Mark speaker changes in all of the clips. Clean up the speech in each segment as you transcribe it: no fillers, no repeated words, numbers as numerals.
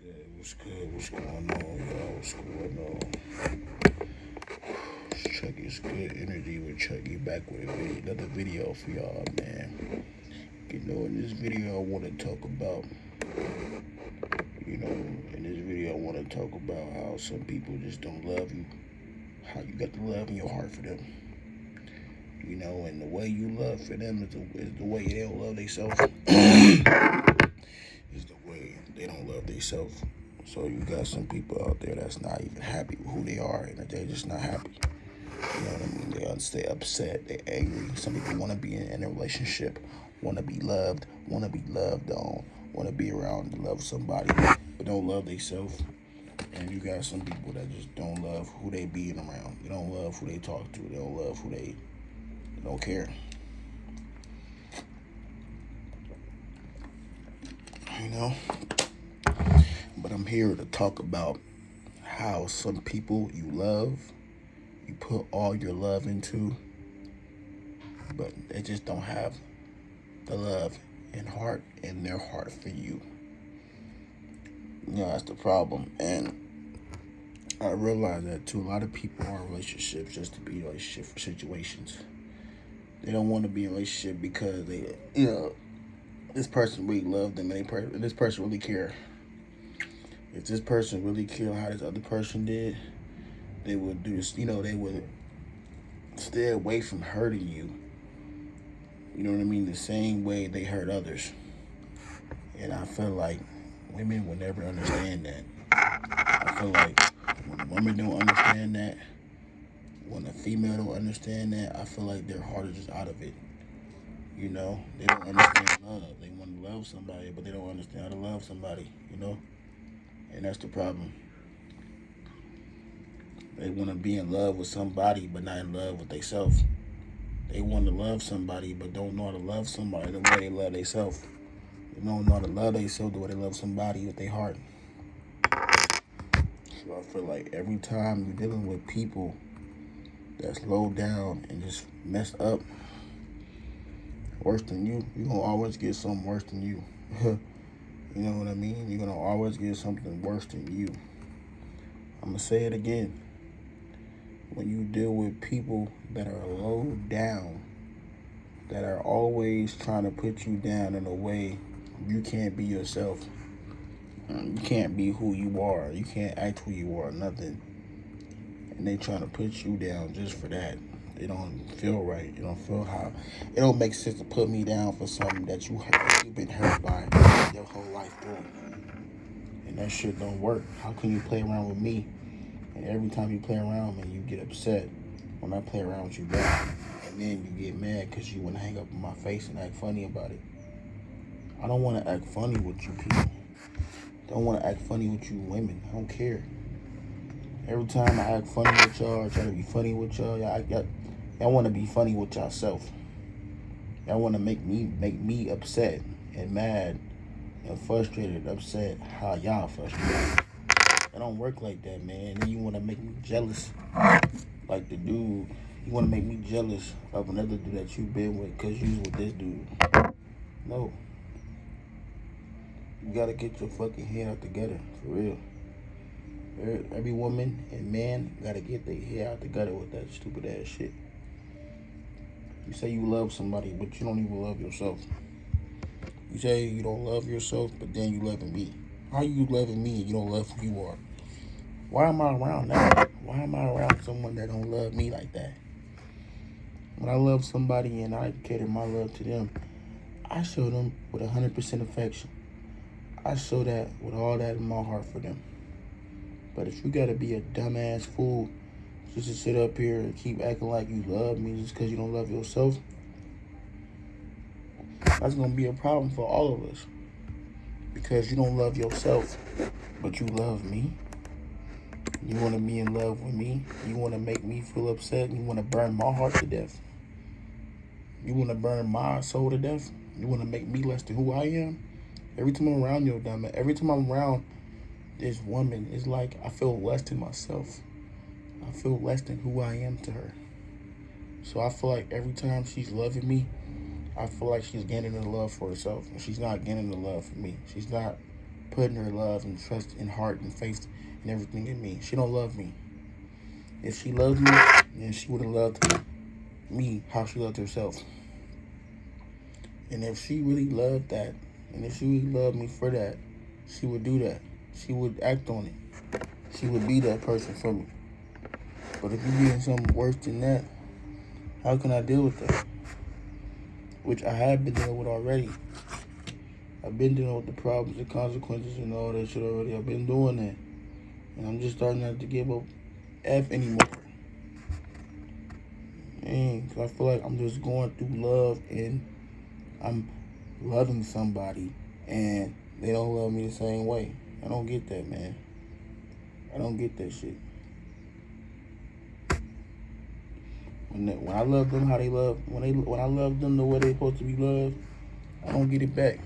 Speaker 1: good? What's good? What's going on, y'all? What's going on? It's Chucky. It's good energy with Chucky back with another video for y'all, man. In this video, I want to talk about, in this video, I want to talk about how some people just don't love you, how you got the love in your heart for them, and the way you love for them is the way they don't love themselves. Is the way they don't love themselves. So you got some people out there that's not even happy with who they are, and they're just not happy. You know what I mean? They stay upset, they're angry. Some people want to be in a relationship, want to be loved on, want to be around to love somebody, but don't love themselves. And you got some people that just don't love who they being around. They don't love who they talk to. They don't love who they don't care. You know? But I'm here to talk about how some people you love, you put all your love into, but they just don't have the love and heart in their heart for you. That's the problem. And I realize that too. A lot of people are in relationships just to be in relationship for situations. They don't want to be in a relationship because this person really loved them and this person really care. If this person really cared how this other person did, they would do this, they would stay away from hurting you. You know what I mean? The same way they hurt others. And I feel like women will never understand that. I feel like when a woman don't understand that, when a female don't understand that, I feel like their heart is just out of it. They don't understand love. They want to love somebody, but they don't understand how to love somebody, And that's the problem. They want to be in love with somebody, but not in love with themselves. They want to love somebody, but don't know how to love somebody the way they love themselves. They don't know how to love themselves the way they love somebody with their heart. So I feel like every time you're dealing with people that's low down and just messed up, worse than you, you're going to always get something worse than you. You know what I mean? You're going to always get something worse than you. I'm going to say it again. When you deal with people that are low down, that are always trying to put you down in a way you can't be yourself. You can't be who you are. You can't act who you are, nothing. And they trying to put you down just for that. It don't feel right. It don't feel how. It don't make sense to put me down for something that you've been hurt by your whole life doing. And that shit don't work. How can you play around with me? And every time you play around with me, you get upset when I play around with you back. And then you get mad because you want to hang up in my face and act funny about it. I don't want to act funny with you people. I don't want to act funny with you women. I don't care. Every time I act funny with y'all or try to be funny with y'all want to be funny with yourself. Y'all want to make me upset and mad and frustrated, upset how y'all frustrated. It don't work like that, man. Then you want to make me jealous, like the dude. You want to make me jealous of another dude that you been with because you was with this dude. No. You got to get your fucking head out together, for real. Every woman and man got to get their head out together with that stupid ass shit. You say you love somebody, but you don't even love yourself. You say you don't love yourself, but then you loving me. How you loving me and you don't love who you are? Why am I around that? Why am I around someone that don't love me like that? When I love somebody and I cater my love to them, I show them with 100% affection. I show that with all that in my heart for them. But if you gotta be a dumbass fool just to sit up here and keep acting like you love me just because you don't love yourself, that's gonna be a problem for all of us. Because you don't love yourself, but you love me. You want to be in love with me. You want to make me feel upset. You want to burn my heart to death. You want to burn my soul to death. You want to make me less than who I am. Every time I'm around your dumb, every time I'm around this woman, it's like I feel less than myself. I feel less than who I am to her. So I feel like every time she's loving me, I feel like she's gaining the love for herself. And she's not gaining the love for me. She's not putting her love and trust and heart and faith and everything in me. She don't love me. If she loved me, then she would have loved me how she loved herself. And if she really loved that, and if she really loved me for that, she would do that. She would act on it. She would be that person for me. But if you're getting something worse than that, how can I deal with that? Which I have been dealing with already. I've been dealing with the problems, the consequences, and all that shit already. I've been doing that. And I'm just starting not to give up F anymore. Cause I feel like I'm just going through love and I'm loving somebody and they don't love me the same way. I don't get that, man. I don't get that shit. When I love them how they love, when I love them the way they supposed to be loved, I don't get it back.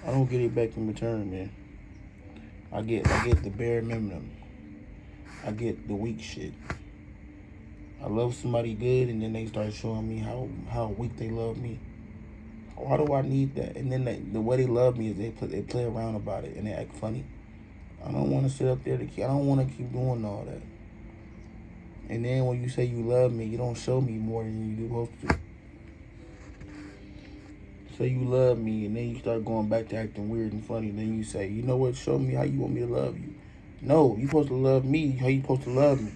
Speaker 1: I don't get it back in return, man. I get the bare minimum. I get the weak shit. I love somebody good, and then they start showing me how weak they love me. Why do I need that? And then the way they love me is they play around about it and they act funny. I don't want to sit up there I don't want to keep doing all that. And then when you say you love me, you don't show me more than you do supposed to. Say you love me, and then you start going back to acting weird and funny. Then you say, you know what? Show me how you want me to love you. No, you supposed to love me how you supposed to love me.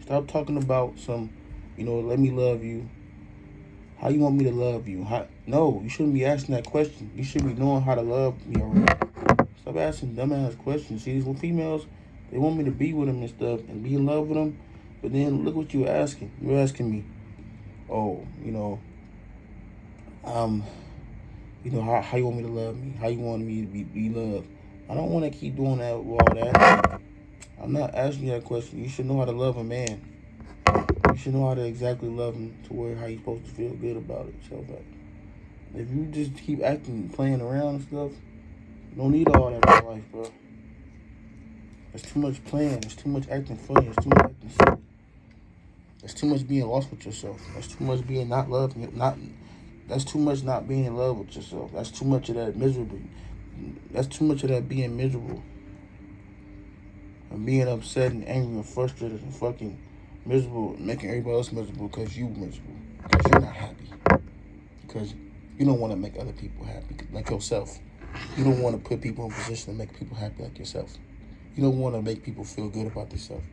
Speaker 1: Stop talking about some, let me love you. How you want me to love you? No, you shouldn't be asking that question. You should be knowing how to love me already. Stop asking dumbass questions. See, when females, they want me to be with them and stuff and be in love with them. But then look what you're asking. You're asking me, oh, how you want me to love me? How you want me to be loved? I don't want to keep doing that with all that. I'm not asking you that question. You should know how to love a man. You should know how to exactly love him to where how you're supposed to feel good about it. So if you just keep acting, playing around and stuff, you don't need all that in your life, bro. There's too much playing. There's too much acting funny. There's too much acting silly. There's too much being lost with yourself. There's too much being not loving. That's too much not being in love with yourself. That's too much of that miserable. That's too much of that being miserable. And being upset and angry and frustrated and fucking miserable, making everybody else miserable because you miserable. Because you're not happy. Because you don't want to make other people happy like yourself. You don't want to put people in a position to make people happy like yourself. You don't want to make people feel good about themselves.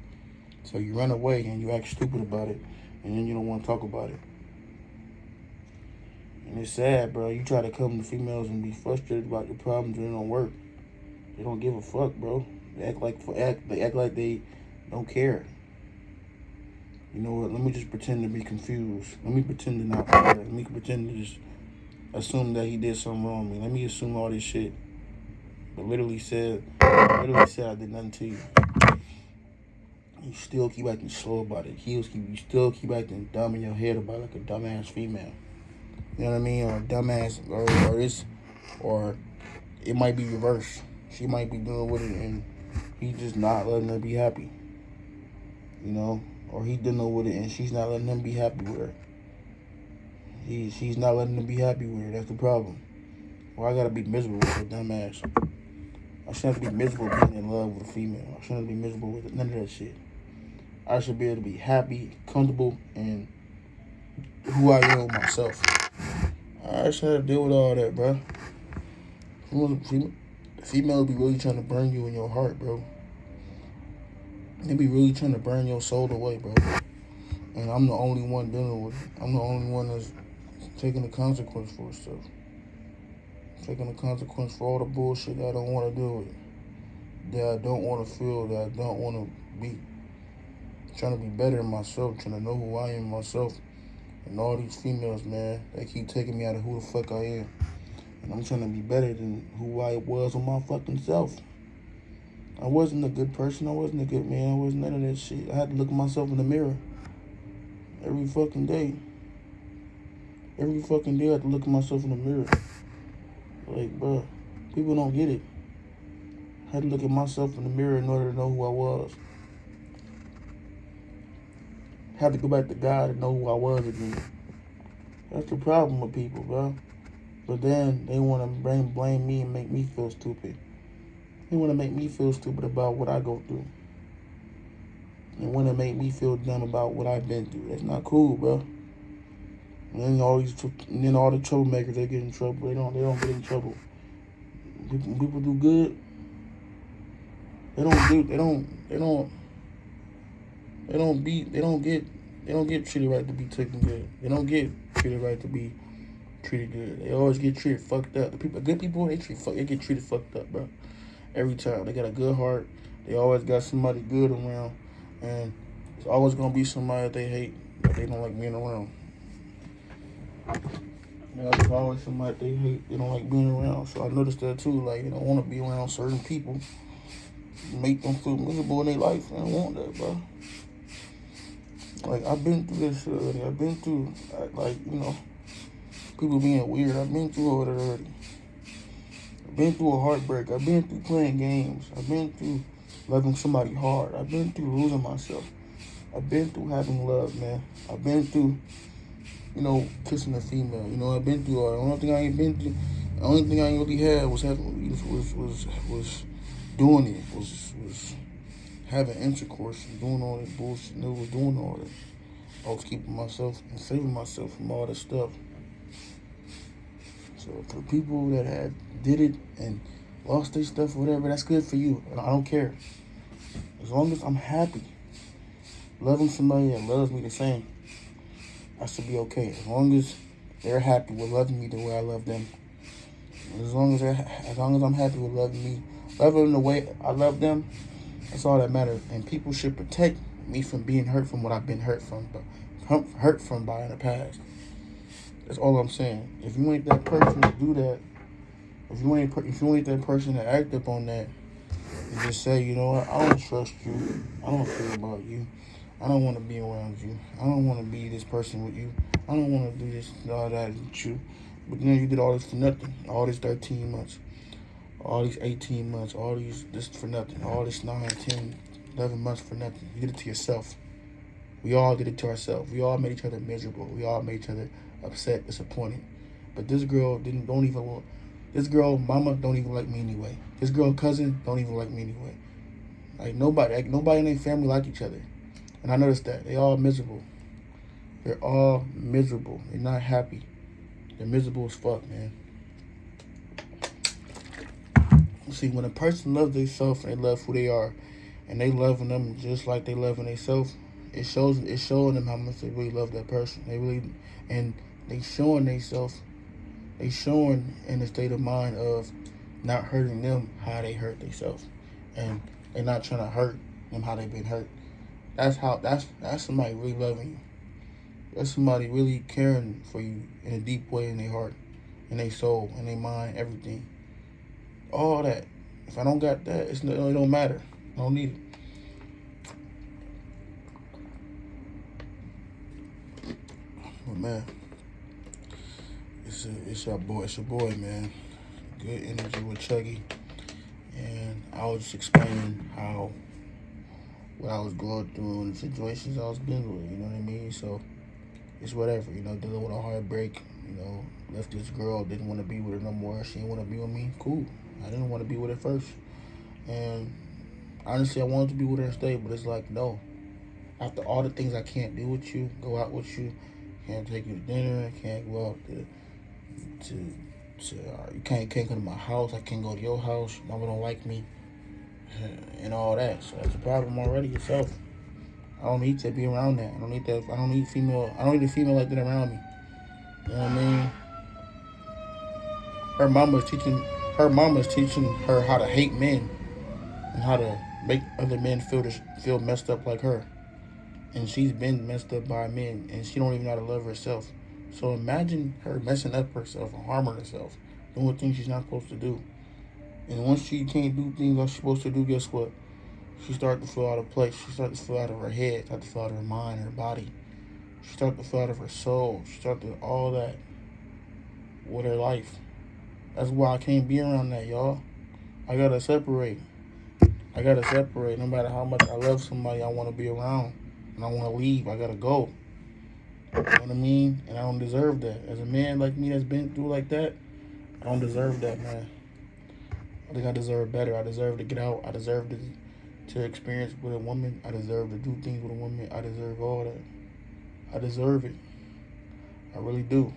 Speaker 1: So you run away and you act stupid about it, and then you don't want to talk about it. And it's sad, bro. You try to come to females and be frustrated about your problems and it don't work. They don't give a fuck, bro. They act like they don't care. You know what? Let me just pretend to be confused. Let me pretend to not care. Let me pretend to just assume that he did something wrong with me. Let me assume all this shit. But literally said I did nothing to you. You still keep acting slow about it. You still keep acting dumb in your head about it like a dumbass female. You know what I mean? Or a dumbass, or this, or it might be reverse. She might be dealing with it and he's just not letting her be happy. Or he dealing with it and she's not letting him be happy with her. She's not letting him be happy with her. That's the problem. Well, I gotta be miserable with a dumbass. I shouldn't be miserable being in love with a female. I shouldn't be miserable with none of that shit. I should be able to be happy, comfortable, and who I am myself. I should have to deal with all that, bro. Females be really trying to burn you in your heart, bro. They be really trying to burn your soul away, bro. And I'm the only one dealing with it. I'm the only one that's taking the consequence for stuff. Taking the consequence for all the bullshit that I don't want to deal with. That I don't want to feel, that I don't want to be. Trying to be better in myself, trying to know who I am myself. And all these females, man, they keep taking me out of who the fuck I am. And I'm trying to be better than who I was on my fucking self. I wasn't a good person. I wasn't a good man. I wasn't none of that shit. I had to look at myself in the mirror every fucking day. Every fucking day I had to look at myself in the mirror. Like, bro, people don't get it. I had to look at myself in the mirror in order to know who I was. I had to go back to God to know who I was again. That's the problem with people, bro. But then they want to blame me and make me feel stupid. He want to make me feel stupid about what I go through. And want to make me feel dumb about what I've been through. That's not cool, bro. And then all the troublemakers, they get in trouble. They don't get in trouble. People do good. They don't get treated right to be taken good. They don't get treated right to be treated good. They always get treated fucked up. Good people, they get treated fucked up, bro. Every time. They got a good heart. They always got somebody good around. And it's always gonna be somebody that they hate, that they don't like being around. There's always somebody they hate, they don't like being around. So I noticed that too. Like, you don't want to be around certain people. Make them feel miserable in their life. I don't want that, bro. Like, I've been through this shit already. I've been through, people being weird. I've been through all that already. I've been through a heartbreak. I've been through playing games. I've been through loving somebody hard. I've been through losing myself. I've been through having love, man. I've been through, kissing a female. I've been through all that. The only thing I ain't been through, the only thing I ain't really had was doing it, was having intercourse and doing all that bullshit. Never was doing all that. I was keeping myself and saving myself from all that stuff. So for people that did it and lost their stuff or whatever, that's good for you. I don't care. As long as I'm happy, loving somebody that loves me the same, I should be okay. As long as they're happy with loving me the way I love them. As long as I'm happy with loving me, loving them the way I love them, that's all that matters. And people should protect me from being hurt from what I've been hurt from by in the past. That's all I'm saying. If you ain't that person to do that, if you ain't that person to act up on that, and just say, you know what, I don't trust you. I don't care about you. I don't want to be around you. I don't want to be this person with you. I don't want to do this and all that with you. But then you did all this for nothing. All this 13 months. All these 18 months. All this for nothing. All this 9, 10, 11 months for nothing. You did it to yourself. We all did it to ourselves. We all made each other miserable. We all made each other upset, disappointed. But this girl this girl mama don't even like me anyway. This girl cousin don't even like me anyway. Like nobody in their family like each other. And I noticed that. They all miserable. They're all miserable. They're not happy. They're miserable as fuck, man. See, when a person loves themselves and they love who they are, and they loving them just like they loving themselves, it's showing them how much they really love that person. They showing themselves, they showing in the state of mind of not hurting them how they hurt themselves, and they're not trying to hurt them how they've been hurt. That's somebody really loving you. That's somebody really caring for you in a deep way in their heart, in their soul, in their mind, everything. All that. If I don't got that, it don't matter. I don't need it. But man, it's your boy, man. Good energy with Chuggy, and I was just explaining what I was going through and the situations I was dealing with. You know what I mean? So it's whatever. Dealing with a heartbreak. Left this girl, didn't want to be with her no more. She didn't want to be with me. Cool. I didn't want to be with her first, and honestly, I wanted to be with her and stay, but it's like, no. After all the things I can't do with you, go out with you, can't take you to dinner, can't go out you can't come to my house, I can't go to your house, mama don't like me, and all that. So that's a problem already yourself. I don't need to be around that. I don't need a female like that around me. You know what I mean? Her mama's teaching her how to hate men and how to make other men feel messed up like her. And she's been messed up by men, and she don't even know how to love herself. So imagine her messing up herself and harming herself, doing things she's not supposed to do. And once she can't do things like she's supposed to do, guess what? She starts to feel out of place. She starts to feel out of her head, starts to feel out of her mind, her body. She starts to feel out of her soul. She starts to do all that with her life. That's why I can't be around that, y'all. I gotta separate. No matter how much I love somebody, I want to be around. And I want to leave. I gotta go. You know what I mean? And I don't deserve that. As a man like me that's been through like that, I don't deserve that, man. I think I deserve better. I deserve to get out. I deserve to experience with a woman. I deserve to do things with a woman. I deserve all that. I deserve it. I really do.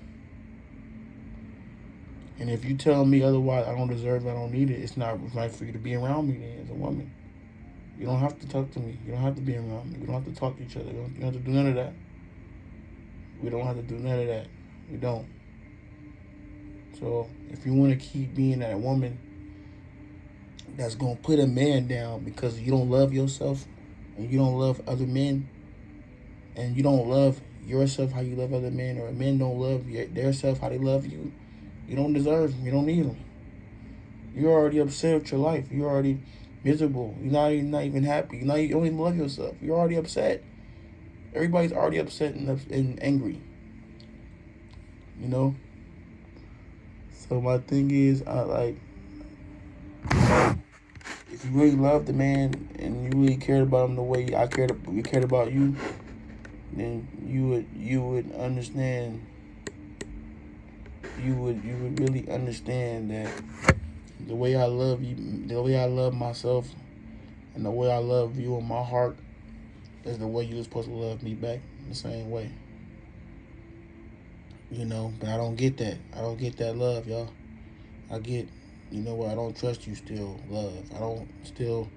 Speaker 1: And if you tell me otherwise, I don't deserve it, I don't need it, it's not right for you to be around me then as a woman. You don't have to talk to me. You don't have to be around me. We don't have to talk to each other. You don't have to do none of that. We don't have to do none of that. We don't. So if you want to keep being that woman that's going to put a man down because you don't love yourself and you don't love other men and you don't love yourself how you love other men, or men don't love their self how they love you, you don't deserve them. You don't need them. You're already upset with your life. You're already miserable. You're not even happy. You don't even love yourself. You're already upset. Everybody's already upset and angry. You know? So my thing is, if you really love the man and you really cared about him the way we cared about you, then you would understand. You would really understand that the way I love you, the way I love myself, and the way I love you in my heart is the way you're supposed to love me back the same way. You know, but I don't get that. I don't get that love, y'all. I get, you know what, I don't trust you still, love. I don't still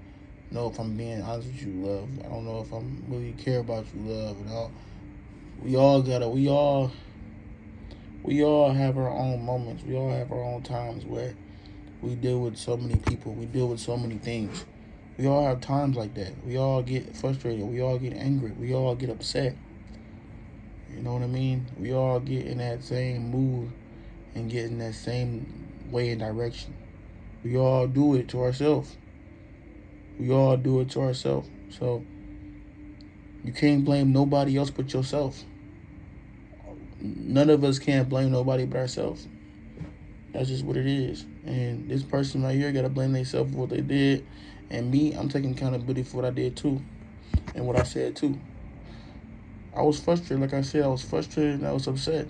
Speaker 1: know if I'm being honest with you, love. I don't know if I'm really care about you, love. And all. We all have our own moments. We all have our own times where we deal with so many people. We deal with so many things. We all have times like that. We all get frustrated. We all get angry. We all get upset. You know what I mean? We all get in that same mood and get in that same way and direction. We all do it to ourselves. We all do it to ourselves. So you can't blame nobody else but yourself. None of us can't blame nobody but ourselves. That's just what it is. And this person right here got to blame themselves for what they did. And me, I'm taking accountability for what I did too. And what I said too. I was frustrated. Like I said, I was frustrated and I was upset.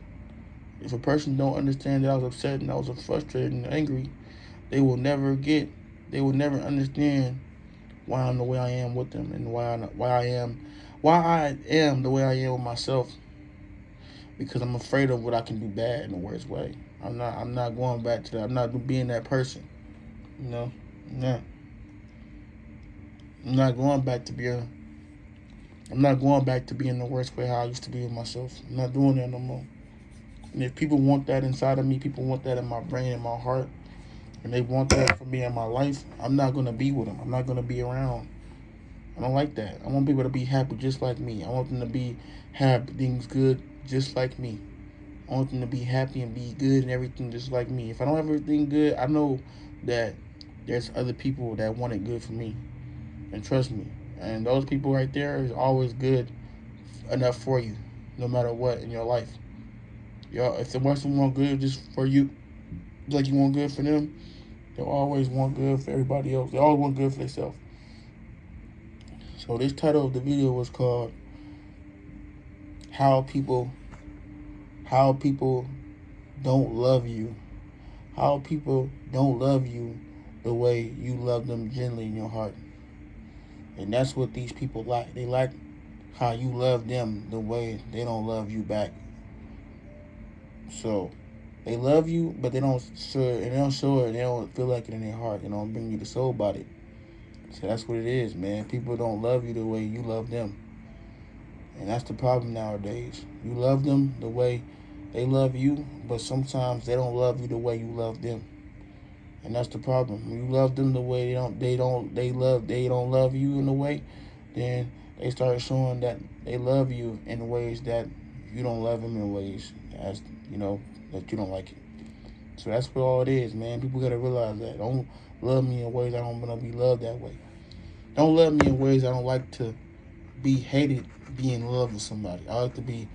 Speaker 1: If a person don't understand that I was upset and I was frustrated and angry, they will never understand why I'm the way I am with them and why I am the way I am with myself. Because I'm afraid of what I can do bad in the worst way. I'm not going back to that. I'm not being that person. You know? No. I'm not going back to being the worst way how I used to be with myself. I'm not doing that no more. And if people want that inside of me, people want that in my brain and my heart, and they want that for me in my life, I'm not going to be with them. I'm not going to be around. I don't like that. I want people to be happy just like me. I want them to have things good just like me. I want them to be happy and be good and everything just like me. If I don't have everything good, I know that there's other people that want it good for me. And trust me. And those people right there is always good enough for you, no matter what in your life. Y'all, if the person want good just for you, like you want good for them, they'll always want good for everybody else. They always want good for themselves. So this title of the video was called How People Don't Love You. How people don't love you the way you love them gently in your heart. And that's what these people like. They like how you love them the way they don't love you back. So they love you, but they don't show it. And they don't show it. They don't feel like it in their heart. They don't bring you the soul about it. So that's what it is, man. People don't love you the way you love them. And that's the problem nowadays. You love them the way they love you, but sometimes they don't love you the way you love them. And that's the problem. When you love them the way they don't love you in a way, then they start showing that they love you in ways that you don't love them in ways as that you don't like it. So that's what all it is, man. People gotta realize that. Don't love me in ways I don't want to be loved that way. Don't love me in ways I don't like to be hated, be in love with somebody. I like to be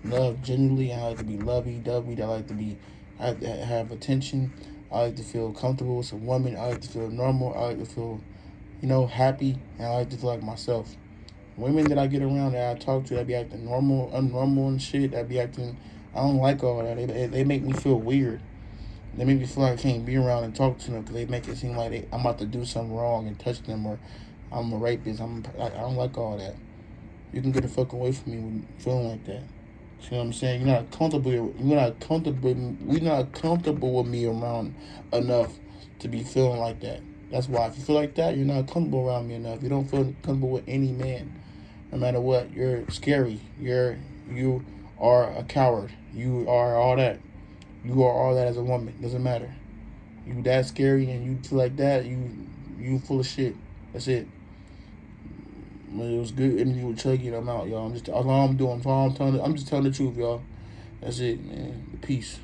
Speaker 1: loved genuinely. I like to be lovey-dovey. I like to have attention. I like to feel comfortable with a woman. I like to feel normal. I like to feel, happy. And I like to feel like myself. Women that I get around that I talk to that be acting normal, unnormal and shit, I don't like all that. They make me feel weird. They make me feel like I can't be around and talk to them because they make it seem like I'm about to do something wrong and touch them, or I'm a rapist. I don't like all that. You can get the fuck away from me when feeling like that. See what I'm saying? You're not comfortable. You're not comfortable. You're not comfortable with me around enough to be feeling like that. That's why if you feel like that, you're not comfortable around me enough. You don't feel comfortable with any man, no matter what. You're scary. You are a coward. You are all that. You are all that as a woman. Doesn't matter. You that scary and you feel like that. You full of shit. That's it. It was good interview with Chucky, and I'm out, y'all. That's all I'm doing. I'm just telling the truth, y'all. That's it, man. Peace.